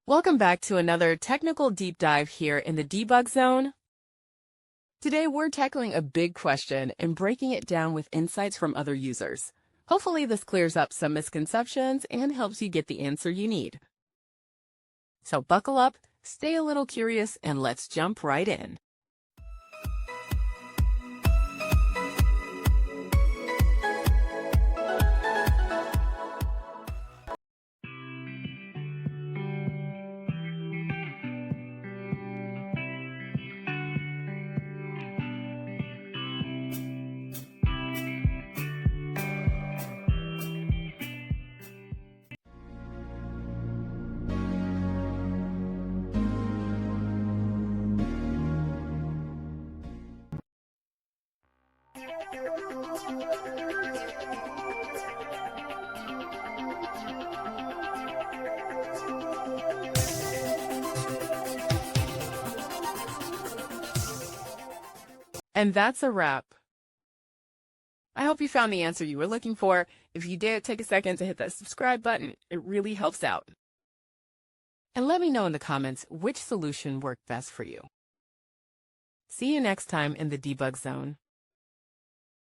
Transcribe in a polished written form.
Welcome back to another technical deep dive here in the debug zone. Today we're tackling a big question and breaking it down with insights from other users. Hopefully this clears up some misconceptions and helps you get the answer you need. So buckle up, stay a little curious, and let's jump right in. And that's a wrap. I hope you found the answer you were looking for. If you did, take a second to hit that subscribe button. It really helps out. And let me know in the comments which solution worked best for you. See you next time in the debug zone.